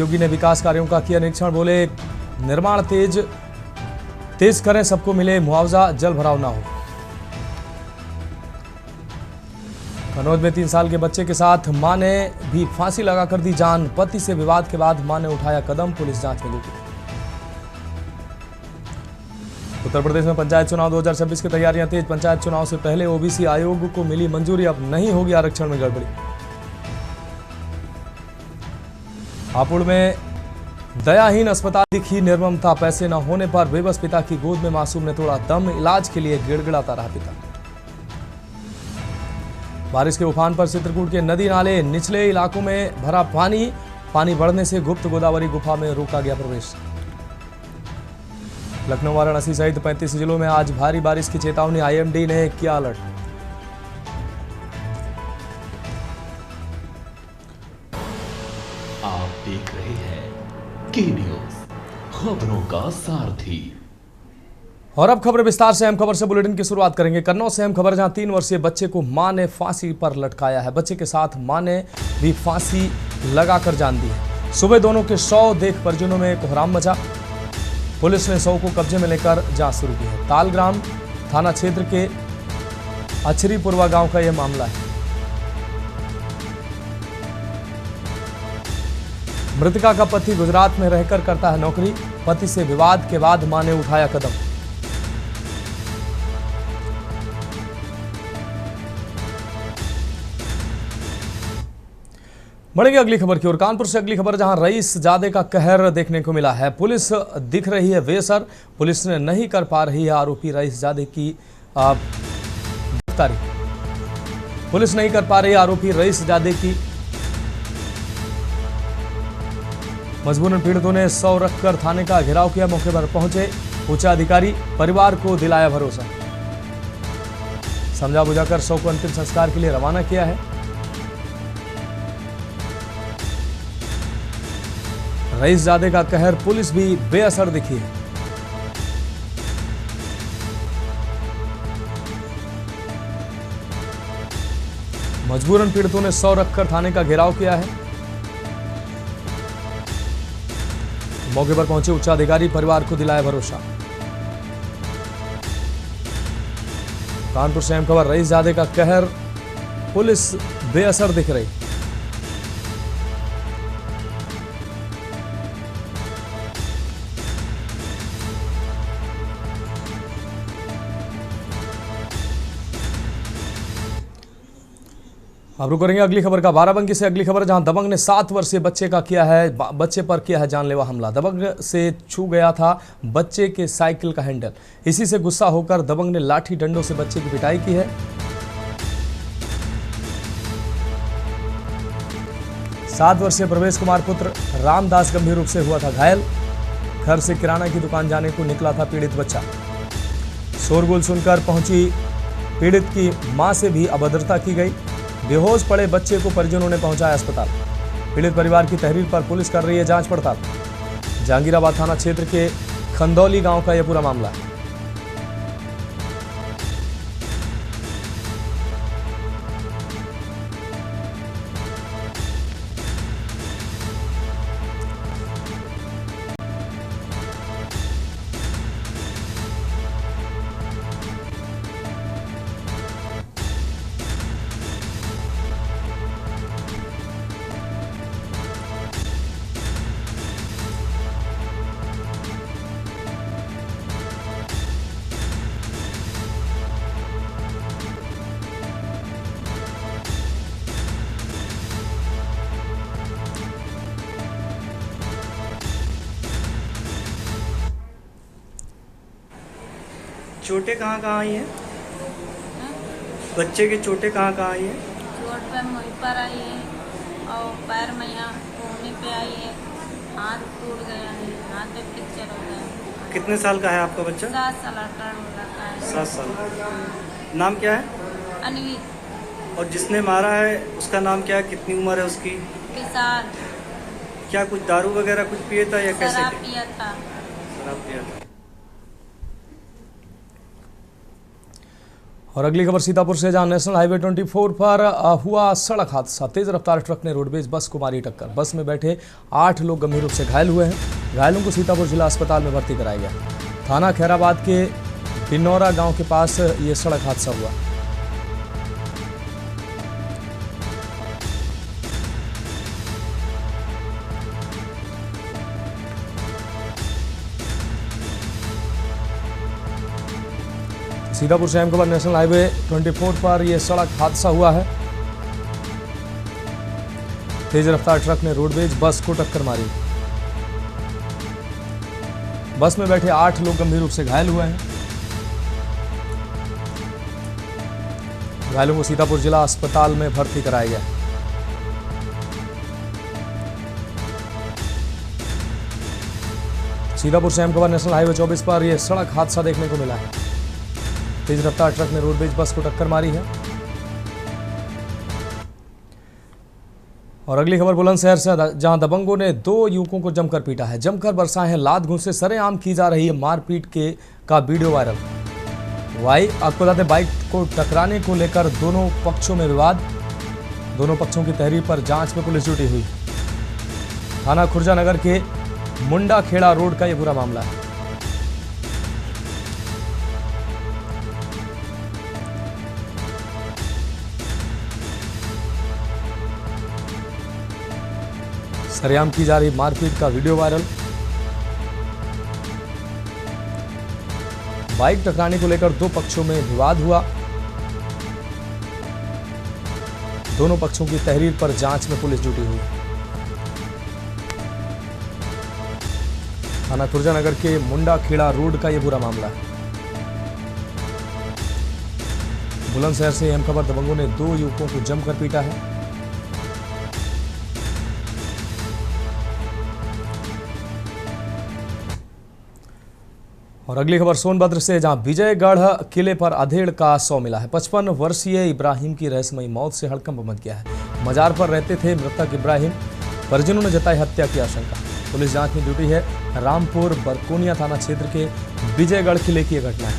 योगी ने विकास कार्यों का किया निरीक्षण, बोले निर्माण तेज करें, सबको मिले मुआवजा, जल भराव ना हो। कन्नौज में 3 साल के बच्चे के साथ मां ने भी फांसी लगाकर दी जान, पति से विवाद के बाद मां ने उठाया कदम, पुलिस जांच में जुटी। उत्तर प्रदेश में पंचायत चुनाव 2026 की तैयारियां तेज, पंचायत चुनाव से पहले ओबीसी आयोग को मिली मंजूरी, अब नहीं होगी आरक्षण में गड़बड़ी। हापुड़ में दयाहीन अस्पताल दिखी निर्ममता, पैसे न होने पर बेबस पिता की गोद में मासूम ने तोड़ा दम, इलाज के लिए गिड़गिड़ाता रहा पिता। बारिश के उफान पर चित्रकूट के नदी नाले निचले इलाकों में भरा पानी बढ़ने से गुप्त गोदावरी गुफा में रोका गया प्रवेश। लखनऊ वाराणसी सहित 35 जिलों में आज भारी बारिश की चेतावनी, आईएमडी ने किया अलर्ट। आप देख रहे हैं के न्यूज, खबरों का सारथी। और अब खबर विस्तार से। अहम खबर से बुलेटिन की शुरुआत करेंगे। कन्नौज से अहम खबर, जहां 3 वर्षीय बच्चे को मां ने फांसी पर लटकाया है। बच्चे के साथ मां ने भी फांसी लगाकर जान दी है। सुबह दोनों के शव देख परिजनों में कोहराम मचा। पुलिस ने शव को कब्जे में लेकर जांच शुरू की है। तालग्राम थाना क्षेत्र के अछरीपुरवा गांव का यह मामला है। मृतका का पति गुजरात में रहकर करता है नौकरी, पति से विवाद के बाद मां ने उठाया कदम। बढ़ेंगे अगली खबर की ओर। कानपुर से अगली खबर, जहां रईसजादे का कहर देखने को मिला है। पुलिस दिख रही है बेअसर, पुलिस ने नहीं कर पा रही है आरोपी रईसजादे की गिरफ्तारी। पुलिस नहीं कर पा रही आरोपी रईसजादे की। मजबूरन पीड़ितों ने 100 रखकर थाने का घेराव किया। मौके पर पहुंचे उच्चाधिकारी, परिवार को दिलाया भरोसा। समझा बुझाकर शव को अंतिम संस्कार के लिए रवाना किया है। रईसजादे का कहर, पुलिस भी बेअसर दिखी है। मजबूरन पीड़ितों ने 100 रखकर थाने का घेराव किया है। मौके पर पहुंचे उच्चाधिकारी, परिवार को दिलाया भरोसा। कानपुर से अहम खबर, रईसजादे का कहर, पुलिस बेअसर दिख रही। अब रुक करेंगे अगली खबर का। बाराबंकी से अगली खबर, जहां दबंग ने 7 वर्षीय बच्चे पर किया है जानलेवा हमला। दबंग से छू गया था बच्चे के साइकिल का हैंडल। इसी से गुस्सा होकर दबंग ने लाठी डंडों से बच्चे की पिटाई की है। सात वर्षीय प्रवेश कुमार पुत्र रामदास गंभीर रूप से हुआ था घायल। घर से किराना की दुकान जाने को निकला था पीड़ित बच्चा। शोरगुल सुनकर पहुंची पीड़ित की मां से भी अभद्रता की गई। बेहोश पड़े बच्चे को परिजनों ने पहुंचाया अस्पताल। पीड़ित परिवार की तहरीर पर पुलिस कर रही है जांच पड़ताल। जहांगीराबाद थाना क्षेत्र के खंदौली गांव का यह पूरा मामला है। चोटें कहाँ आई हैं? बच्चे की चोटें कहाँ आई हैं? चोट पे मुँह पर आई है और पैर में यहाँ कोहनी पे आई है। हाथ टूट गया है, हाथ पे फ्रैक्चर हो गया। कितने साल का है आपका बच्चा? 7 साल का है। 7 साल। नाम क्या है? अनवीर। और जिसने मारा है उसका नाम क्या है? कितनी उम्र है उसकी? किसान। क्या कुछ दारू वगैरह कुछ पिए था या कैसे? शराब पिया था। शराब पिया था। और अगली खबर सीतापुर से, जहां नेशनल हाईवे 24 पर हुआ सड़क हादसा। तेज रफ्तार ट्रक ने रोडवेज बस को मारी टक्कर। बस में बैठे 8 लोग गंभीर रूप से घायल हुए हैं। घायलों को सीतापुर जिला अस्पताल में भर्ती कराया गया। थाना खैराबाद के बिनौरा गांव के पास ये सड़क हादसा हुआ। सीतापुर से अहम खबर, नेशनल हाईवे 24 पर यह सड़क हादसा हुआ है। तेज रफ्तार ट्रक ने रोडवेज बस को टक्कर मारी। बस में बैठे 8 लोग गंभीर रूप से घायल हुए हैं। घायलों को सीतापुर जिला अस्पताल में भर्ती कराया गया। सीतापुर से अहम खबर, नेशनल हाईवे 24 पर यह सड़क हादसा देखने को मिला है। तेज रफ्तार ट्रक ने रोडवेज बस को टक्कर मारी है। और अगली खबर बुलंदशहर से, जहां दबंगों ने 2 युवकों को जमकर पीटा है। जमकर बरसाए हैं लात घूंसे, सरेआम की जा रही है मारपीट का वीडियो वायरल। आपको बता दें, बाइक को टकराने को लेकर दोनों पक्षों में विवाद। दोनों पक्षों की तहरीर पर जांच में पुलिस जुटी हुई। थाना खुर्जा नगर के मुंडा खेड़ा रोड का यह पूरा मामला है। सरेआम की जा रही मारपीट का वीडियो वायरल। बाइक टकराने को लेकर 2 पक्षों में विवाद हुआ। दोनों पक्षों की तहरीर पर जांच में पुलिस जुटी हुई। थाना खुर्जा नगर के मुंडा खेड़ा रोड का यह पूरा मामला है। बुलंदशहर से अहम खबर, दबंगों ने 2 युवकों को जमकर पीटा है। और अगली खबर सोनभद्र से, जहां विजयगढ़ किले पर अधेड़ का शव मिला है। 55 वर्षीय इब्राहिम की रहस्यमयी मौत से हड़कंप मच गया है। मजार पर रहते थे मृतक इब्राहिम। परिजनों ने जताई हत्या की आशंका। पुलिस जांच में जुटी है। रामपुर बरकोनिया थाना क्षेत्र के विजयगढ़ किले की यह घटना है।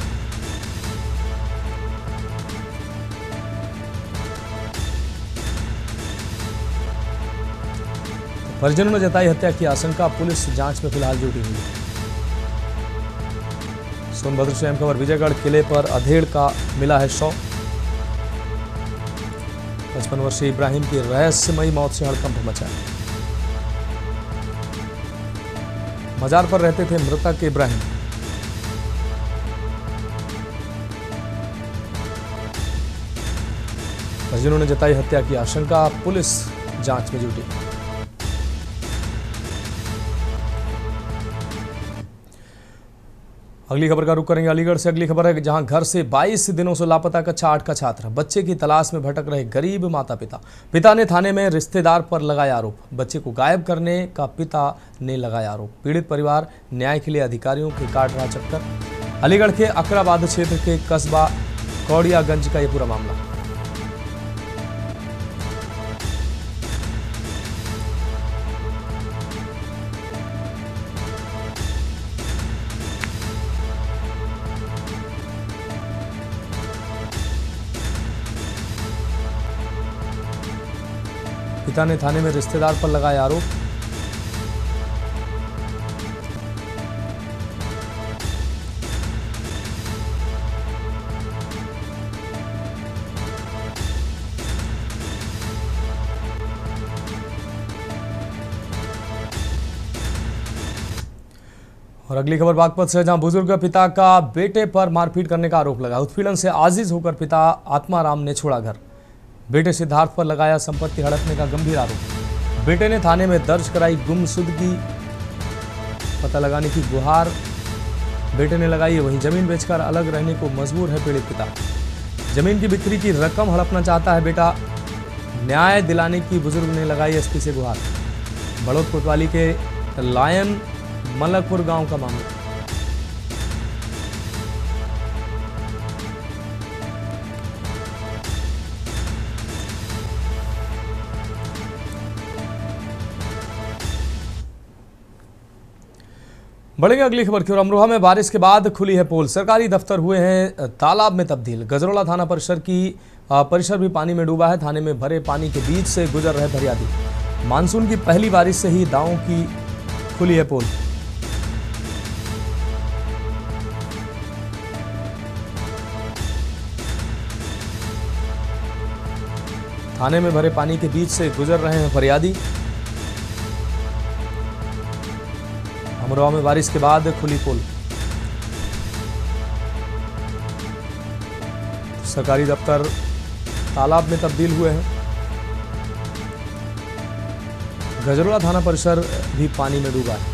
परिजनों ने जताई हत्या की आशंका। पुलिस जांच में फिलहाल जुटी हुई है। सोनभद्र से अहम खबर, विजयगढ़ किले पर अधेड़ का मिला है शव। 55 वर्षीय इब्राहिम की रहस्यमयी मौत से हड़कंप मचा। मजार पर रहते थे मृतक इब्राहिम। परिजनों ने जताई हत्या की आशंका। पुलिस जांच में जुटी। अगली खबर का रुख करेंगे अलीगढ़ से। अगली खबर है, जहां घर से 22 दिनों से लापता कक्षा 8 का छात्र बच्चे की तलाश में भटक रहे गरीब माता पिता ने थाने में रिश्तेदार पर लगाया आरोप। बच्चे को गायब करने का पिता ने लगाया आरोप। पीड़ित परिवार न्याय के लिए अधिकारियों के काट रहा चक्कर। अलीगढ़ के अकराबाद क्षेत्र के कस्बा कौड़ियागंज का यह पूरा मामला। पिता ने थाने में रिश्तेदार पर लगाया आरोप। और अगली खबर बागपत से, जहां बुजुर्ग पिता का बेटे पर मारपीट करने का आरोप लगा। उत्पीड़न से आजिज होकर पिता आत्माराम ने छोड़ा घर। बेटे सिद्धार्थ पर लगाया संपत्ति हड़पने का गंभीर आरोप। बेटे ने थाने में दर्ज कराई गुमशुदगी पता लगाने की गुहार। बेटे ने लगाई, वहीं जमीन बेचकर अलग रहने को मजबूर है पीड़ित पिता। जमीन की बिक्री की रकम हड़पना चाहता है बेटा। न्याय दिलाने की बुजुर्ग ने लगाई एसपी से गुहार। बड़ौद कोतवाली के लायन मलकपुर गांव का मामला। बढ़ेंगे अगली खबर की ओर। अमरोहा में बारिश के बाद खुली है पोल, सरकारी दफ्तर हुए हैं तालाब में तब्दील। गजरोला थाना परिसर भी पानी में डूबा है। थाने में भरे पानी के बीच से गुजर रहे फरियादी। मानसून की पहली बारिश से ही गांवों की खुली है पोल। थाने में भरे पानी के बीच से गुजर रहे हैं फरियादी। अमरोहा में बारिश के बाद खुली पोल, सरकारी दफ्तर तालाब में तब्दील हुए हैं। गजरोला थाना परिसर भी पानी में डूबा है।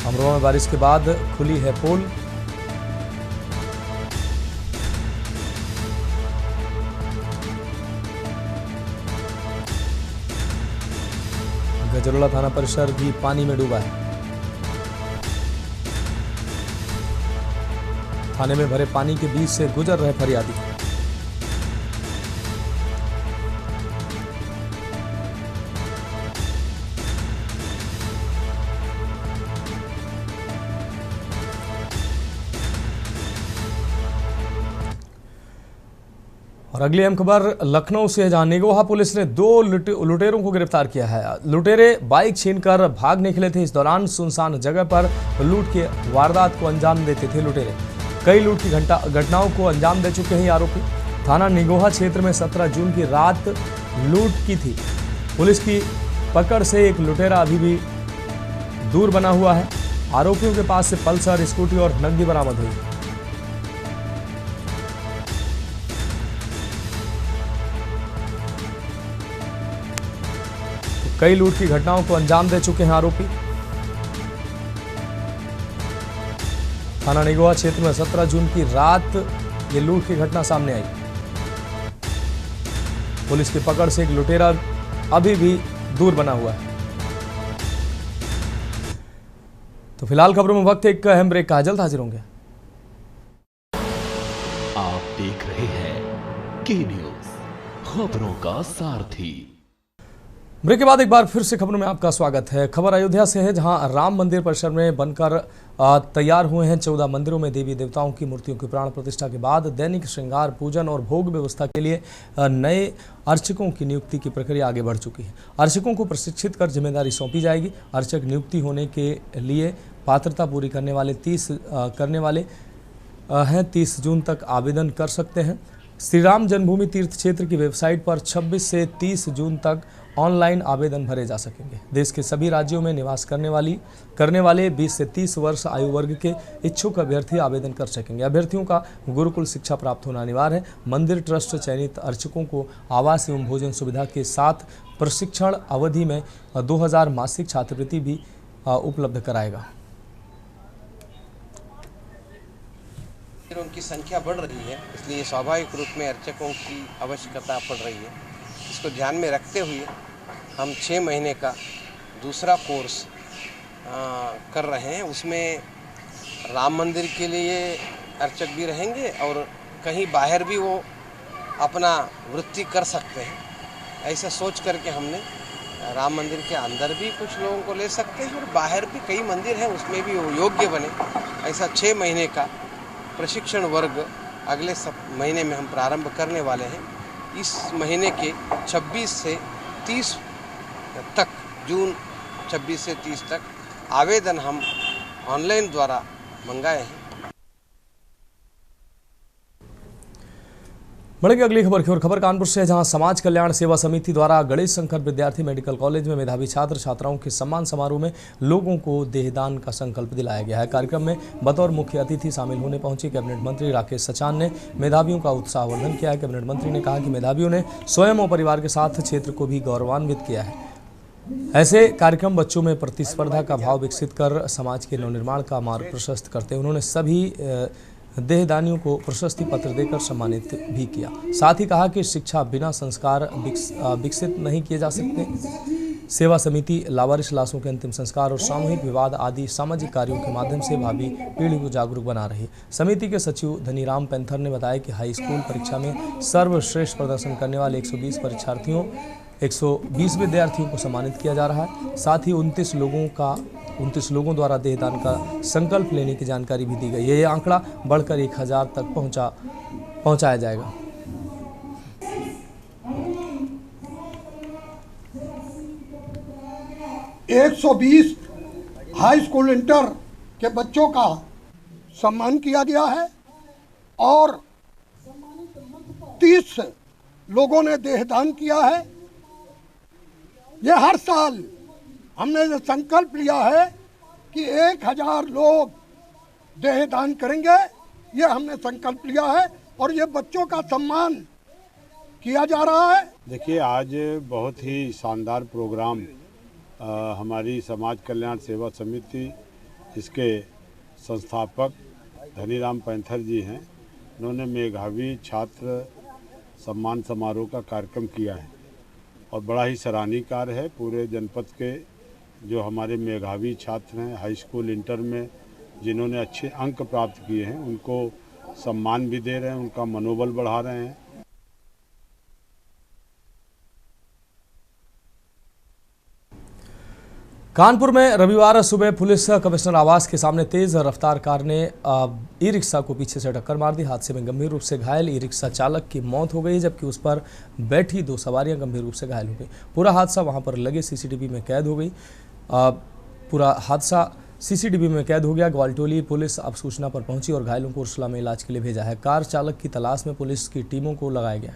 अमरोहा में बारिश के बाद खुली है पोल। गजरोला थाना परिसर भी पानी में डूबा है। थाने में भरे पानी के बीच से गुजर रहे फरियादी। और अगली अहम खबर लखनऊ से है, जहां निगोहा पुलिस ने 2 लुटेरों को गिरफ्तार किया है। लुटेरे बाइक छीनकर भाग निकले थे। इस दौरान सुनसान जगह पर लूट के वारदात को अंजाम देते थे लुटेरे। कई लूट की घटनाओं को अंजाम दे चुके हैं ये आरोपी। थाना निगोहा क्षेत्र में 17 जून की रात लूट की थी। पुलिस की पकड़ से एक लुटेरा अभी भी दूर बना हुआ है। आरोपियों के पास से पल्सर, स्कूटी और नकदी बरामद हुई। कई लूट की घटनाओं को अंजाम दे चुके हैं आरोपी। थाना निगोहा क्षेत्र में 17 जून की रात ये लूट की घटना सामने आई। पुलिस की पकड़ से एक लुटेरा अभी भी दूर बना हुआ है। तो फिलहाल खबरों में वक्त एक अहम ब्रेक का, जल्द हाजिर होंगे। आप देख रहे हैं के न्यूज, खबरों का सारथी। ब्रेक के बाद एक बार फिर से खबरों में आपका स्वागत है। खबर अयोध्या से है, जहां राम मंदिर परिसर में बनकर तैयार हुए हैं 14 मंदिरों में देवी देवताओं की मूर्तियों की प्राण प्रतिष्ठा के बाद दैनिक श्रृंगार, पूजन और भोग व्यवस्था के लिए नए अर्चकों की नियुक्ति की प्रक्रिया आगे बढ़ चुकी है। अर्चकों को प्रशिक्षित कर जिम्मेदारी सौंपी जाएगी। अर्चक नियुक्ति होने के लिए पात्रता पूरी करने वाले 30 जून तक आवेदन कर सकते हैं। श्री राम जन्मभूमि तीर्थ क्षेत्र की वेबसाइट पर 26 से 30 जून तक ऑनलाइन आवेदन भरे जा सकेंगे। देश के सभी राज्यों में निवास करने वाले 20 से 30 वर्ष आयु वर्ग के इच्छुक अभ्यर्थी आवेदन कर सकेंगे। अभ्यर्थियों का गुरुकुल शिक्षा प्राप्त होना अनिवार्य है। मंदिर ट्रस्ट चयनित अर्चकों को आवास एवं भोजन सुविधा के साथ प्रशिक्षण अवधि में 2000 मासिक छात्रवृत्ति भी उपलब्ध कराएगा। उनकी संख्या बढ़ रही है, इसलिए स्वाभाविक रूप में अर्चकों की आवश्यकता पड़ रही है। इसको ध्यान में रखते हुए हम 6 महीने का दूसरा कोर्स कर रहे हैं। उसमें राम मंदिर के लिए अर्चक भी रहेंगे और कहीं बाहर भी वो अपना वृत्ति कर सकते हैं। ऐसा सोच करके हमने राम मंदिर के अंदर भी कुछ लोगों को ले सकते हैं और बाहर भी कई मंदिर हैं उसमें भी वो योग्य बने। ऐसा 6 महीने का प्रशिक्षण वर्ग अगले महीने में हम प्रारंभ करने वाले हैं। इस महीने के 26 से 30 तक, जून 26 से 30 तक आवेदन हम ऑनलाइन द्वारा मंगाए हैं। बढ़ेंगे अगली खबर की ओर। खबर कानपुर से है, जहां समाज कल्याण सेवा समिति द्वारा गणेश शंकर विद्यार्थी मेडिकल कॉलेज में मेधावी छात्र छात्राओं के सम्मान समारोह में लोगों को देहदान का संकल्प दिलाया गया है। कार्यक्रम में बतौर मुख्य अतिथि शामिल होने पहुंचे कैबिनेट मंत्री राकेश सचान ने मेधावियों का उत्साहवर्धन किया है। कैबिनेट मंत्री ने कहा कि मेधावियों ने स्वयं और परिवार के साथ क्षेत्र को भी गौरवान्वित किया है। ऐसे कार्यक्रम बच्चों में प्रतिस्पर्धा का भाव विकसित कर समाज के नवनिर्माण का मार्ग प्रशस्त करते हैं। उन्होंने सभी देहदानियों को प्रशस्ति पत्र देकर सम्मानित भी किया। साथ ही कहा कि शिक्षा बिना संस्कार विकसित नहीं किए जा सकते। सेवा समिति लावारिश लाशों के अंतिम संस्कार और सामूहिक विवाद आदि सामाजिक कार्यों के माध्यम से भावी पीढ़ी को जागरूक बना रही। समिति के सचिव धनीराम पैंथर ने बताया कि हाई स्कूल परीक्षा में सर्वश्रेष्ठ प्रदर्शन करने वाले 120 परीक्षार्थियों 120 विद्यार्थियों को सम्मानित किया जा रहा है। साथ ही 29 लोगों द्वारा देहदान का संकल्प लेने की जानकारी भी दी गई है। यह आंकड़ा बढ़कर 1000 तक पहुंचाया जाएगा। एक 120 हाई स्कूल इंटर के बच्चों का सम्मान किया गया है और 30 लोगों ने देहदान किया है। ये हर साल हमने ये संकल्प लिया है कि 1000 लोग देहदान करेंगे। ये हमने संकल्प लिया है और ये बच्चों का सम्मान किया जा रहा है। देखिए, आज बहुत ही शानदार प्रोग्राम हमारी समाज कल्याण सेवा समिति, इसके संस्थापक धनीराम पैंथर जी हैं। उन्होंने मेधावी छात्र सम्मान समारोह का कार्यक्रम किया है और बड़ा ही सराहनीय कार्य है। पूरे जनपद के जो हमारे मेधावी छात्र हैं हाई स्कूल इंटर में, जिन्होंने अच्छे अंक प्राप्त किए हैं, उनको सम्मान भी दे रहे हैं, उनका मनोबल बढ़ा रहे हैं। कानपुर में रविवार सुबह पुलिस कमिश्नर आवास के सामने तेज रफ्तार कार ने ई रिक्शा को पीछे से टक्कर मार दी। हादसे में गंभीर रूप से घायल ई रिक्शा चालक की मौत हो गई, जबकि उस पर बैठी 2 सवारियां गंभीर रूप से घायल हो गई। पूरा हादसा वहां पर लगे सीसीटीवी में कैद हो गई। पूरा हादसा सीसीटीवी में कैद हो गया। ग्वालटोली पुलिस अब सूचना पर पहुंची और घायलों को उर्सला में इलाज के लिए भेजा है। कार चालक की तलाश में पुलिस की टीमों को लगाया गया।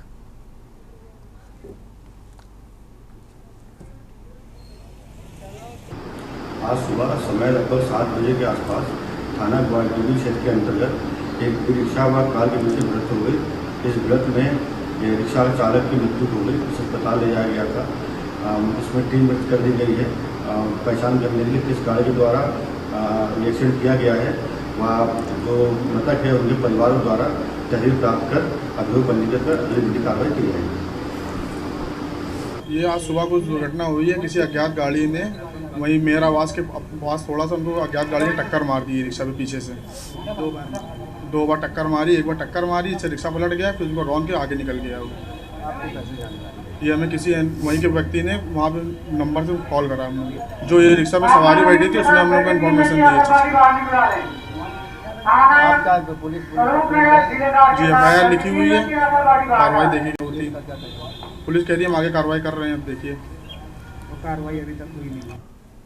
आज सुबह समय लगभग 7 बजे के आसपास थाना ग्वालटोली क्षेत्र के अंतर्गत एक रिक्शा व कार के बीच भिड़ंत हो गई। इस भिड़ंत में रिक्शा चालक की मृत्यु हो गई। उसे अस्पताल ले जाया गया था। इसमें टीम गठित कर दी गई है पहचान करने के लिए किस गाड़ी के द्वारा एक्सीडेंट किया गया है। वह जो मृतक है उनके परिवारों द्वारा तहरीर प्राप्त कर अभियोग पंजीकृत कर अगली कार्रवाई की जाएगी। ये आज सुबह कुछ दुर्घटना हुई है। किसी अज्ञात गाड़ी ने वहीं मेरा आवास के पास थोड़ा सा उनको अज्ञात गाड़ी ने टक्कर मार दी रिक्शा पे पीछे से। 2 बार टक्कर मारी, एक बार टक्कर मारी, इससे रिक्शा पलट गया, फिर उनको रौंद के आगे निकल गया। ये हमें किसी वहीं के व्यक्ति ने वहाँ पे नंबर से कॉल करा। हमने जो ये रिक्शा पे सवारी बैठी थी उसने हम लोग को इन्फॉर्मेशन दी। जी एफआईआर लिखी हुई है, कार्रवाई देखी होती। पुलिस कह रही है हम आगे कार्रवाई कर रहे हैं। अब देखिए कार्रवाई अभी तक हुई नहीं।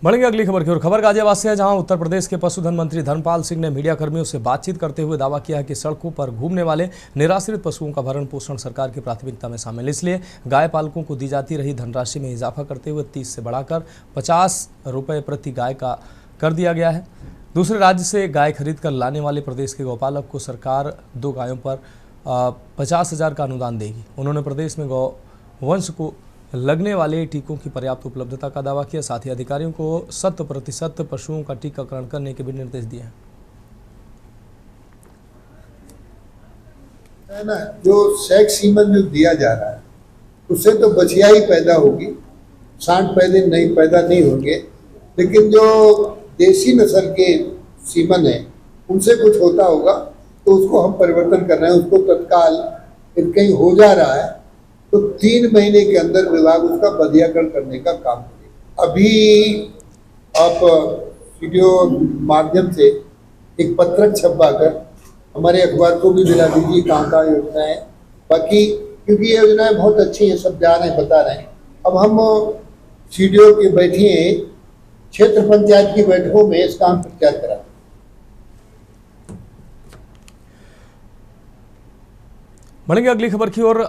बढ़ेंगे अगली खबर की ओर। खबर गाजियाबाद से है, जहां उत्तर प्रदेश के पशुधन मंत्री धर्मपाल सिंह ने मीडिया कर्मियों से बातचीत करते हुए दावा किया है कि सड़कों पर घूमने वाले निराश्रित पशुओं का भरण पोषण सरकार की प्राथमिकता में शामिल है। इसलिए गाय पालकों को दी जाती रही धनराशि में इजाफा करते हुए 30 से बढ़ाकर 50 रुपये प्रति गाय का कर दिया गया है। दूसरे राज्य से गाय खरीद कर लाने वाले प्रदेश के गौपालक को सरकार 2 गायों पर 50,000 का अनुदान देगी। उन्होंने प्रदेश में गौवंश को लगने वाले टीकों की पर्याप्त उपलब्धता का दावा किया। साथ ही अधिकारियों को 100% पशुओं का टीकाकरण करने के भी निर्देश दिए हैं। है ना, जो सेक्स सीमन जो दिया जा रहा है उससे तो बछिया ही पैदा होगी, सांड पैदा नहीं होंगे। लेकिन जो देसी नस्ल के सीमन है उनसे कुछ होता होगा तो उसको हम परिवर्तन कर रहे हैं। उसको तत्काल कहीं हो जा रहा है तो 3 महीने के अंदर विभाग उसका बधियाकरण करने का काम करेगा। अभी आप वीडियो माध्यम से एक पत्रक छपवा कर हमारे अखबार को भी दिला दीजिए कहाँ योजना है। बाकी क्योंकि ये योजनाएं बहुत अच्छी हैं, सब जा रहे हैं, बता रहे हैं। अब हम सीडीओ की बैठी हैं, क्षेत्र पंचायत की बैठकों में इसका हम प्रचार करा। बढ़ेंगे अगली खबर की ओर।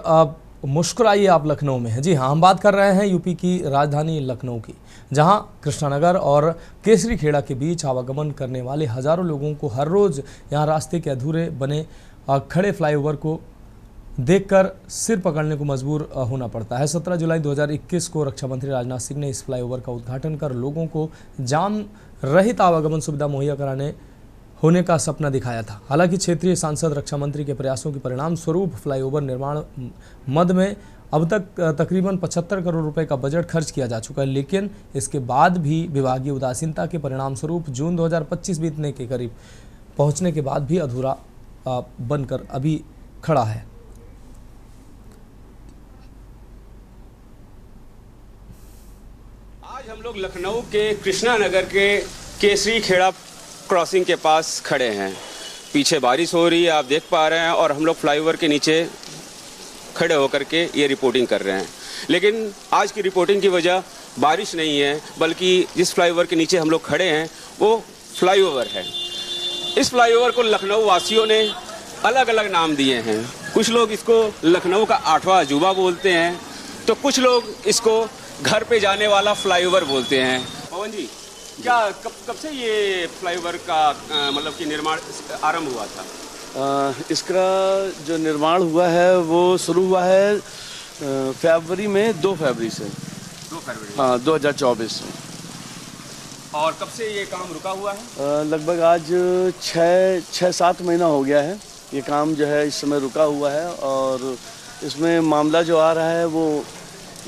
मुस्कुराइए आप लखनऊ में है। जी हाँ, हम बात कर रहे हैं यूपी की राजधानी लखनऊ की, जहां कृष्णानगर और केसरी खेड़ा के बीच आवागमन करने वाले हजारों लोगों को हर रोज यहां रास्ते के अधूरे बने खड़े फ्लाईओवर को देखकर सिर पकड़ने को मजबूर होना पड़ता है। 17 जुलाई 2021 को रक्षा मंत्री राजनाथ सिंह ने इस फ्लाईओवर का उद्घाटन कर लोगों को जाम रहित आवागमन सुविधा मुहैया कराने होने का सपना दिखाया था। हालांकि क्षेत्रीय सांसद रक्षा मंत्री के प्रयासों के परिणाम स्वरूप फ्लाईओवर निर्माण मद में अब तक तकरीबन 75 करोड़ रुपए का बजट खर्च किया जा चुका है, लेकिन इसके बाद भी विभागीय उदासीनता के परिणाम स्वरूप जून 2025 बीतने के करीब पहुंचने के बाद भी अधूरा बनकर अभी खड़ा है। आज हम लोग लखनऊ के कृष्णा नगर के केसरी खेड़ा क्रॉसिंग के पास खड़े हैं। पीछे बारिश हो रही है, आप देख पा रहे हैं, और हम लोग फ्लाईओवर के नीचे खड़े होकर के ये रिपोर्टिंग कर रहे हैं। लेकिन आज की रिपोर्टिंग की वजह बारिश नहीं है, बल्कि जिस फ्लाईओवर के नीचे हम लोग खड़े हैं वो फ्लाईओवर है। इस फ्लाईओवर को लखनऊ वासियों ने अलग अलग नाम दिए हैं। कुछ लोग इसको लखनऊ का 8वां अजूबा बोलते हैं, तो कुछ लोग इसको घर पे जाने वाला फ्लाईओवर बोलते हैं। पवन जी, क्या कब से ये फ्लाईओवर का मतलब कि निर्माण आरंभ हुआ था? इसका जो निर्माण हुआ है वो शुरू हुआ है फरवरी में, 2 फरवरी से। 2 फरवरी, हाँ, 2024 में। और कब से ये काम रुका हुआ है? लगभग आज 6-7 महीना हो गया है ये काम जो है इस समय रुका हुआ है। और इसमें मामला जो आ रहा है वो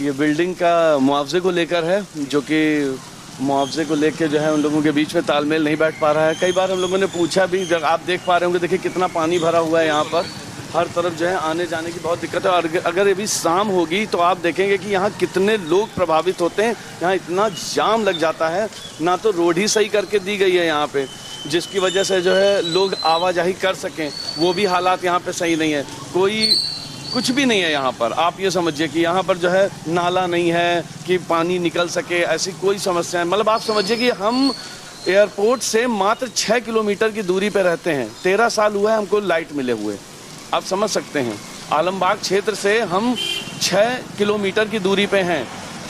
ये बिल्डिंग का मुआवजे को लेकर है, जो कि मुआवजे को लेकर जो है उन लोगों के बीच में तालमेल नहीं बैठ पा रहा है। कई बार हम लोगों ने पूछा भी, आप देख पा रहे होंगे, देखिए कितना पानी भरा हुआ है यहाँ पर, हर तरफ जो है आने जाने की बहुत दिक्कत है। और अगर अभी शाम होगी तो आप देखेंगे कि यहाँ कितने लोग प्रभावित होते हैं। यहाँ इतना जाम लग जाता है, ना तो रोड ही सही करके दी गई है यहाँ पे, जिसकी वजह से जो है लोग आवाजाही कर सकें, वो भी हालात यहाँ पे सही नहीं है। कोई कुछ भी नहीं है यहाँ पर। आप ये समझिए कि यहाँ पर जो है नाला नहीं है कि पानी निकल सके, ऐसी कोई समस्या है। मतलब आप समझिए कि हम एयरपोर्ट से मात्र 6 किलोमीटर की दूरी पे रहते हैं। 13 साल हुआ है हमको लाइट मिले हुए, आप समझ सकते हैं। आलमबाग क्षेत्र से हम 6 किलोमीटर की दूरी पे हैं,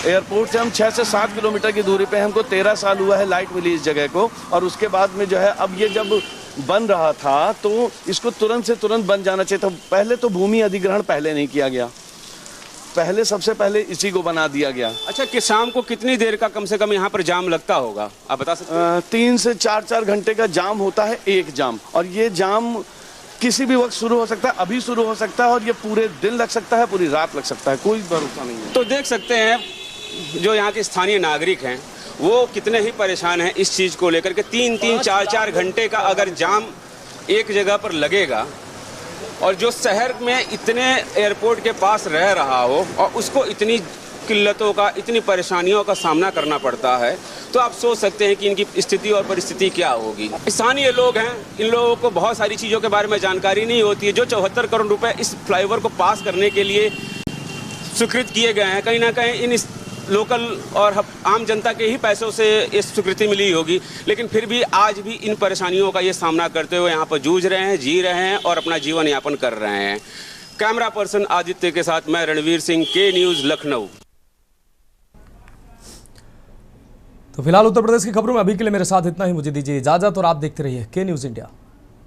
एयरपोर्ट से हम 6 से 7 किलोमीटर की दूरी पे हैं। हमको 13 साल हुआ है लाइट मिली इस जगह को। और उसके बाद में जो है अब ये जब बन रहा था तो इसको तुरंत से तुरंत बन जाना चाहिए था। पहले तो भूमि अधिग्रहण पहले नहीं किया गया, पहले सबसे पहले इसी को बना दिया गया। अच्छा, कि शाम को कितनी देर का कम से कम यहाँ पर जाम लगता होगा, आप बता सकते हैं? 3 से 4 घंटे का जाम होता है, एक जाम। और ये जाम किसी भी वक्त शुरू हो सकता है, अभी शुरू हो सकता है, और ये पूरे दिन लग सकता है, पूरी रात लग सकता है, कोई भरोसा नहीं है। तो देख सकते हैं जो यहाँ के स्थानीय नागरिक हैं वो कितने ही परेशान हैं इस चीज़ को लेकर के। 3-3, 4-4 घंटे का अगर जाम एक जगह पर लगेगा, और जो शहर में इतने एयरपोर्ट के पास रह रहा हो और उसको इतनी किल्लतों का, इतनी परेशानियों का सामना करना पड़ता है, तो आप सोच सकते हैं कि इनकी स्थिति और परिस्थिति क्या होगी। स्थानीय लोग हैं, इन लोगों को बहुत सारी चीज़ों के बारे में जानकारी नहीं होती है। जो 74 करोड़ रुपए इस फ्लाईओवर को पास करने के लिए स्वीकृत किए गए हैं, कहीं ना कहीं इन लोकल और आम जनता के ही पैसों से ये स्वीकृति मिली होगी, लेकिन फिर भी आज भी इन परेशानियों का ये सामना करते हुए यहाँ पर जूझ रहे हैं, जी रहे हैं और अपना जीवन यापन कर रहे हैं। कैमरा पर्सन आदित्य के साथ मैं रणवीर सिंह, के न्यूज़, लखनऊ। तो फिलहाल उत्तर प्रदेश की खबरों में अभी के लिए मेरे साथ इतना ही। मुझे दीजिए इजाजत और आप देखते रहिए के न्यूज़ इंडिया।